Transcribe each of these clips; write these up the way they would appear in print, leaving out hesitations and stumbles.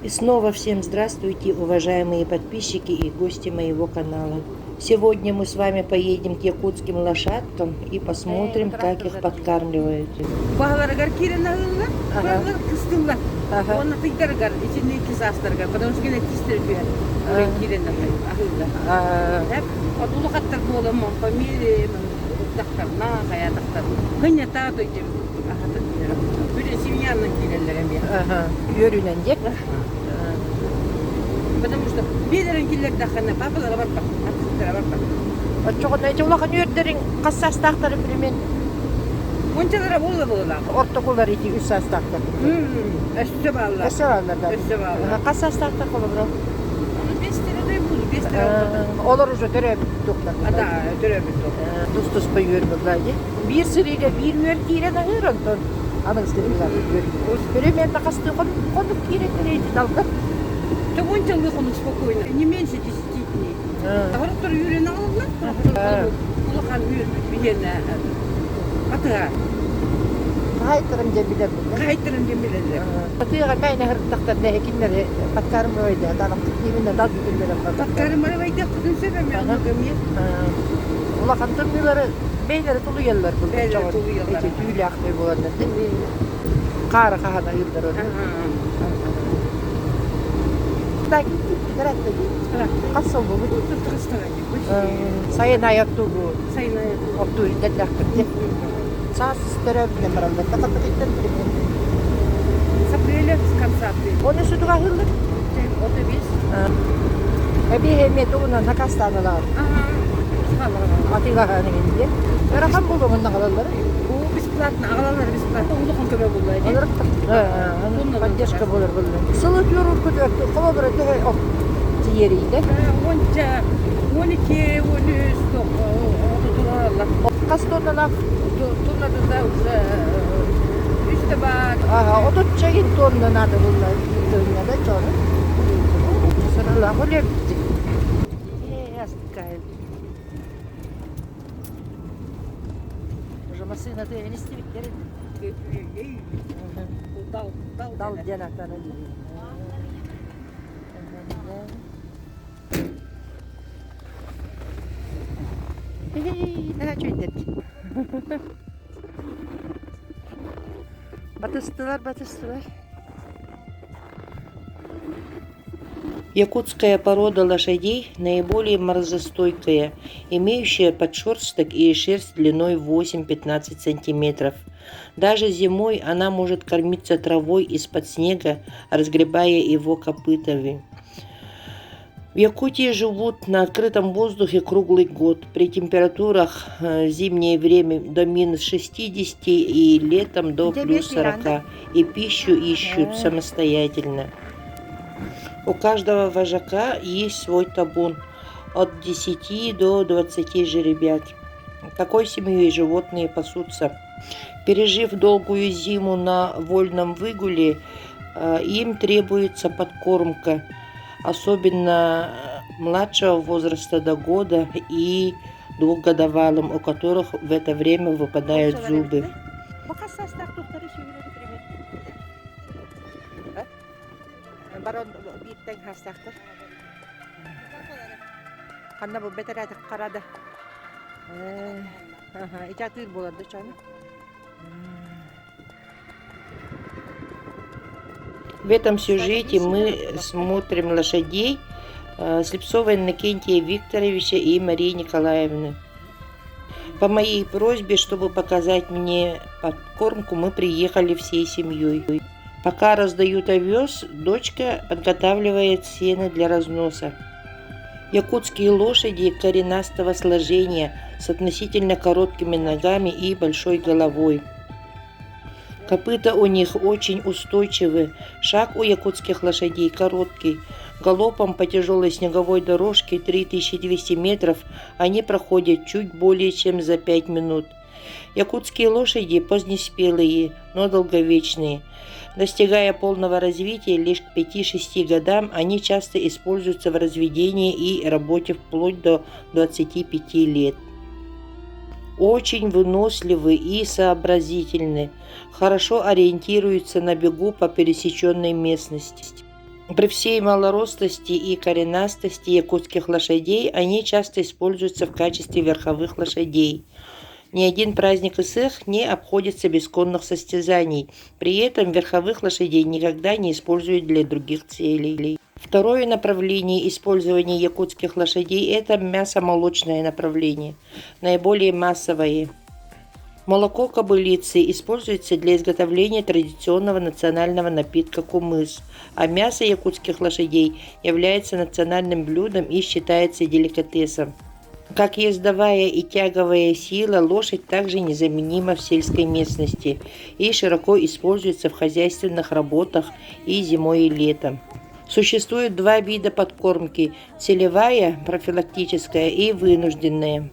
И снова всем здравствуйте, уважаемые подписчики и гости моего канала. Сегодня мы с вами поедем к якутским лошадкам и посмотрим, как их подкармливают. Бағаларға кирен алынlar, бағалар кыстылар. Оны тыйдаргар, içinde iki sastırgar. Потому что тистер бер. Кирен алынlar. Hep adulu kattar bolamam, familya, dahtarna, hayatlar. Hanya tadı için. Böyle семьяның киренлерем я. Yörünen dek. Потому что бедерен киллер дахана, папалар бар, аттар бар. Вот что на эти улахан yörдерин кассастақтары примерно. Ончалара болла. Ортокулар эти үссастақтар. Өссө баллар. Өссө баллар. Өссө баллар. Кассастақтар қолы бұрау. 5 liraday bulu, 5 lira. Olur уже töröp doktor. Da, töröp dok. Tuz koyuyorum böyle. Bir sırayla bir yör kiren ayırın ton. Anın sırayla yör. Примерно касты конуп киренleri dalga. Так ончалгы кону спокойно. Не меньше 10 дней. Тағырықтар үйрен алынlar. Улахан үйр бигене. Атыға. Кайтырым деп билем. Кайтырым деп билем. Атыға кайна хырттактар да экинлер паткарым ойды. Данам киминден дал бүтүлөр. Паткарым айда кудун себем я гамия. Улахан тыңдылары бейлери тулу еллер бул. Бейлери тулу еллер. Түйүлү актай болгондор. Кары кахана юлдар ол. Так, гратта. Касыл болу. Сайын аяттуу бу. Сайын аяттуу. Оптуу иттелактыр. Сас теребинен баралдар. Такаттык иттен билем. С апреля, с конца апреля. Оны судуга хылды. Оты бес. Эбихемет уна накастаналар. Атыга ханегенде. Рахан болду мында калалар. Бу бесплатно, агалар бесплатно. Улухан көбө болду. Алар поддержка болор болду. Сылып юруп көтөктү. Кола бир өтө оп тиерийди. Онча 12, 13 ток. Отутуларlar. Кастоннан Тоннада да уже 3 бар. Ага, отут чагин тонна надо булар. Тоннада чору. Сырала холеп. Яскай. Уже машина ты не стивит керен. Дал денактары. Эй, что это? Батыстылар. Якутская порода лошадей наиболее морозостойкая, имеющая подшерсток и шерсть длиной 8-15 см. Даже зимой она может кормиться травой из-под снега, разгребая его копытами. В Якутии живут на открытом воздухе круглый год, при температурах в зимнее время до минус 60 и летом до плюс 40, и пищу ищут самостоятельно. У каждого вожака есть свой табун от 10 до 20 жеребят. Такой семьей животные пасутся. Пережив долгую зиму на вольном выгуле, им требуется подкормка, особенно младшего возраста до года и двухгодовалым, у которых в это время выпадают зубы. Барон биттен хастактыр. Канна бу бетератык карады. Ичатыр боларды чаны. В этом сюжете мы смотрим лошадей Слепцова Иннокентия Викторовича и Марии Николаевны. По моей просьбе, чтобы показать мне подкормку, мы приехали всей семьей. Пока раздают овес, дочка подготавливает сено для разноса. Якутские лошади коренастого сложения с относительно короткими ногами и большой головой. Копыта у них очень устойчивы, шаг у якутских лошадей короткий. Галопом по тяжелой снеговой дорожке 3200 метров они проходят чуть более чем за 5 минут. Якутские лошади позднеспелые, но долговечные. Достигая полного развития лишь к 5-6 годам, они часто используются в разведении и работе вплоть до 25 лет. Очень выносливы и сообразительны, хорошо ориентируются на бегу по пересеченной местности. При всей малоростости и коренастости якутских лошадей они часто используются в качестве верховых лошадей. Ни один праздник из их не обходится без конных состязаний. При этом верховых лошадей никогда не используют для других целей. Второе направление использования якутских лошадей – это мясомолочное направление, наиболее массовое. Молоко кобылицы используется для изготовления традиционного национального напитка кумыс, а мясо якутских лошадей является национальным блюдом и считается деликатесом. Как ездовая и тяговая сила, лошадь также незаменима в сельской местности и широко используется в хозяйственных работах и зимой и летом. Существует два вида подкормки – целевая, профилактическая и вынужденная.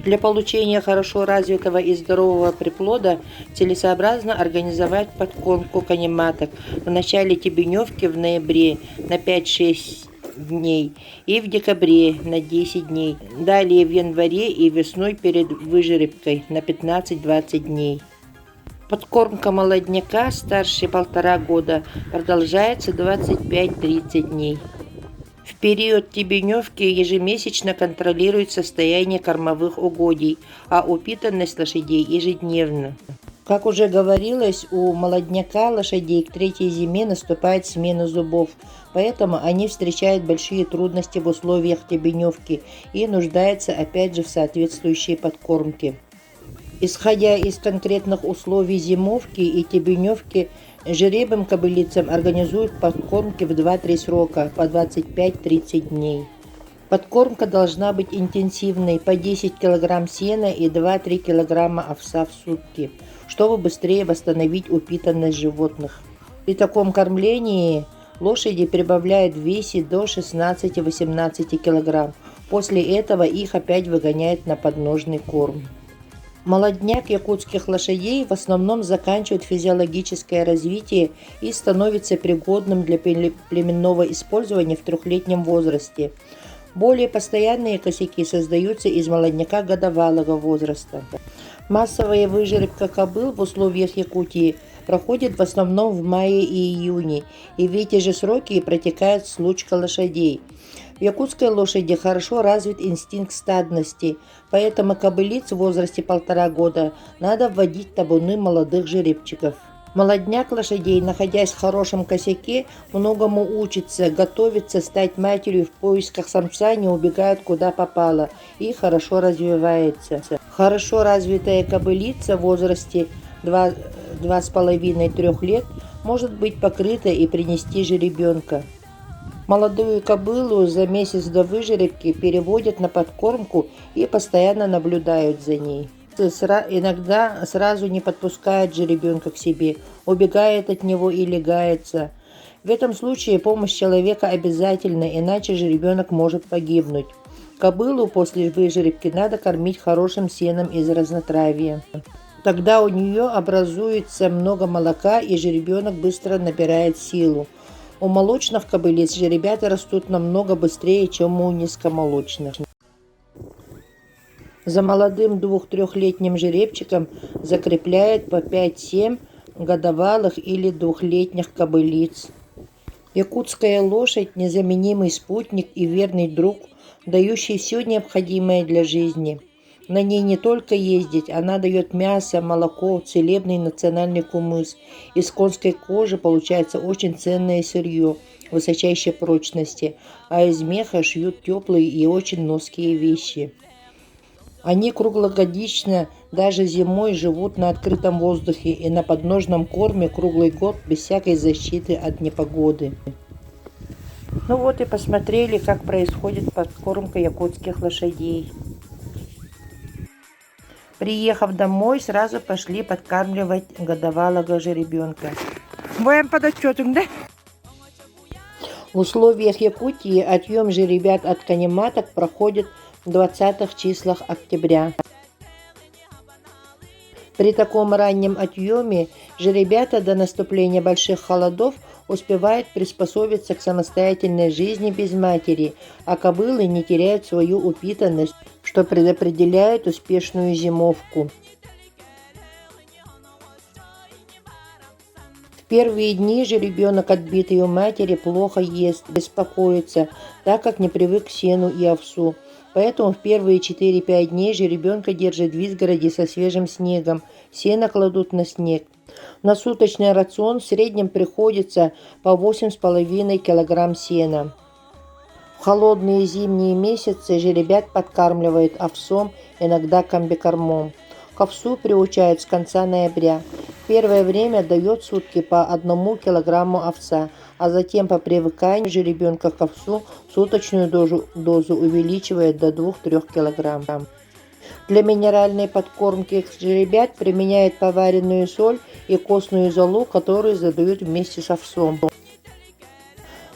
Для получения хорошо развитого и здорового приплода целесообразно организовать подкормку конематок в начале тебеневки в ноябре на 5-6 дней и в декабре на 10 дней, далее в январе и весной перед выжеребкой на 15-20 дней. Подкормка молодняка старше 1,5 года продолжается 25-30 дней. В период тебеневки ежемесячно контролирует состояние кормовых угодий, а упитанность лошадей ежедневно. Как уже говорилось, у молодняка лошадей к третьей зиме наступает смена зубов, поэтому они встречают большие трудности в условиях тебеневки и нуждаются опять же в соответствующей подкормке. Исходя из конкретных условий зимовки и тебеневки, жеребным кобылицам организуют подкормки в 2-3 срока по 25-30 дней. Подкормка должна быть интенсивной по 10 кг сена и 2-3 кг овса в сутки, чтобы быстрее восстановить упитанность животных. При таком кормлении лошади прибавляют в весе до 16-18 кг. После этого их опять выгоняют на подножный корм. Молодняк якутских лошадей в основном заканчивает физиологическое развитие и становится пригодным для племенного использования в 3-летнем возрасте. Более постоянные косяки создаются из молодняка годовалого возраста. Массовая выжеребка кобыл в условиях Якутии проходит в основном в мае и июне, и в эти же сроки протекает случка лошадей. В якутской лошади хорошо развит инстинкт стадности, поэтому кобылиц в возрасте 1,5 года надо вводить в табуны молодых жеребчиков. Молодняк лошадей, находясь в хорошем косяке, многому учится, готовится стать матерью в поисках самца, не убегает куда попало и хорошо развивается. Хорошо развитая кобылица в возрасте 2,5-3 лет может быть покрыта и принести жеребенка. Молодую кобылу за месяц до выжеребки переводят на подкормку и постоянно наблюдают за ней. Иногда сразу не подпускает жеребенка к себе, убегает от него и легается. В этом случае помощь человека обязательна, иначе жеребенок может погибнуть. Кобылу после выжеребки надо кормить хорошим сеном из разнотравья. Тогда у нее образуется много молока, и жеребенок быстро набирает силу. У молочных кобылиц жеребята растут намного быстрее, чем у низкомолочных. За молодым 2-3-летним жеребчиком закрепляют по 5-7 годовалых или 2-летних кобылиц. Якутская лошадь – незаменимый спутник и верный друг, дающий все необходимое для жизни. На ней не только ездить, она дает мясо, молоко, целебный национальный кумыс. Из конской кожи получается очень ценное сырье высочайшей прочности, а из меха шьют теплые и очень ноские вещи. Они круглогодично, даже зимой, живут на открытом воздухе и на подножном корме круглый год без всякой защиты от непогоды. Ну вот и посмотрели, как происходит подкормка якутских лошадей. Приехав домой, сразу пошли подкармливать годовалого жеребенка. Будем под отчетом, да? В условиях Якутии отъем жеребят от конематок проходит в 20-х числах октября. При таком раннем отъеме жеребята до наступления больших холодов успевают приспособиться к самостоятельной жизни без матери, а кобылы не теряют свою упитанность, что предопределяет успешную зимовку. В первые дни жеребенок, отбитый у матери, плохо ест, беспокоится, так как не привык к сену и овсу. Поэтому в первые 4-5 дней жеребенка держат в изгороди со свежим снегом, сено кладут на снег. На суточный рацион в среднем приходится по 8,5 кг сена. В холодные зимние месяцы жеребят подкармливают овсом, иногда комбикормом. К овсу приучают с конца ноября. Первое время дает в сутки по 1 килограмму овса, а затем по привыканию жеребенка к овсу суточную дозу увеличивает до 2-3 кг. Для минеральной подкормки жеребят применяют поваренную соль и костную золу, которую задают вместе с овсом.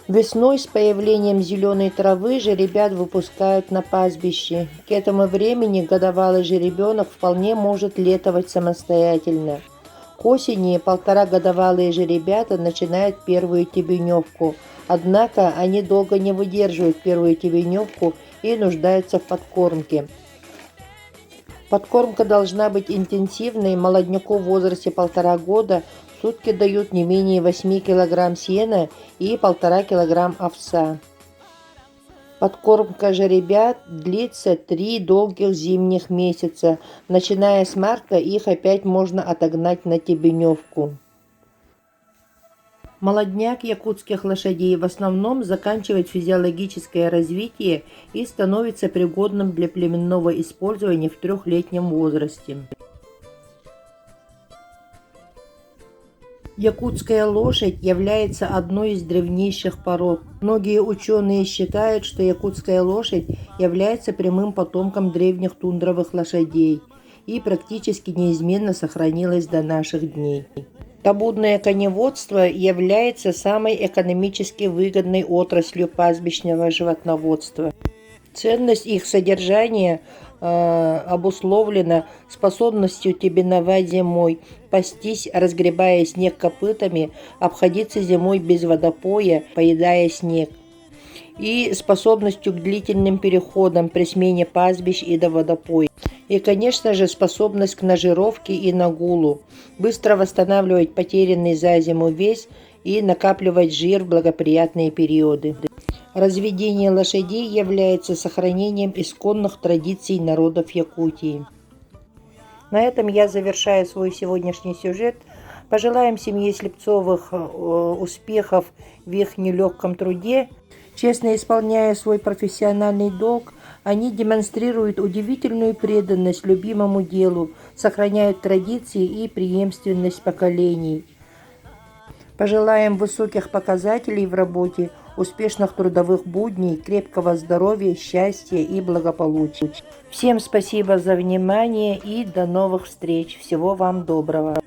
Весной с появлением зеленой травы жеребят выпускают на пастбище. К этому времени годовалый жеребенок вполне может летовать самостоятельно. К осени 1,5-годовалые жеребята начинают первую тебеневку, однако они долго не выдерживают первую тебеневку и нуждаются в подкормке. Подкормка должна быть интенсивной, молодняку в возрасте 1,5 года в сутки дают не менее 8 кг сена и 1,5 кг овса. Подкормка жеребят длится 3 долгих зимних месяца. Начиная с марта их опять можно отогнать на тебеневку. Молодняк якутских лошадей в основном заканчивает физиологическое развитие и становится пригодным для племенного использования в 3-летнем возрасте. Якутская лошадь является одной из древнейших пород. Многие ученые считают, что якутская лошадь является прямым потомком древних тундровых лошадей и практически неизменно сохранилась до наших дней. Табунное коневодство является самой экономически выгодной отраслью пастбищного животноводства. Ценность их содержания обусловлена способностью тебеновать зимой, пастись, разгребая снег копытами, обходиться зимой без водопоя, поедая снег, и способностью к длительным переходам при смене пастбищ и до водопоя. И, конечно же, способность к нажировке и нагулу, быстро восстанавливать потерянный за зиму вес и накапливать жир в благоприятные периоды. Разведение лошадей является сохранением исконных традиций народов Якутии. На этом я завершаю свой сегодняшний сюжет. Пожелаем семье Слепцовых успехов в их нелегком труде. Честно исполняя свой профессиональный долг, они демонстрируют удивительную преданность любимому делу, сохраняют традиции и преемственность поколений. Пожелаем высоких показателей в работе, успешных трудовых будней, крепкого здоровья, счастья и благополучия. Всем спасибо за внимание и до новых встреч. Всего вам доброго.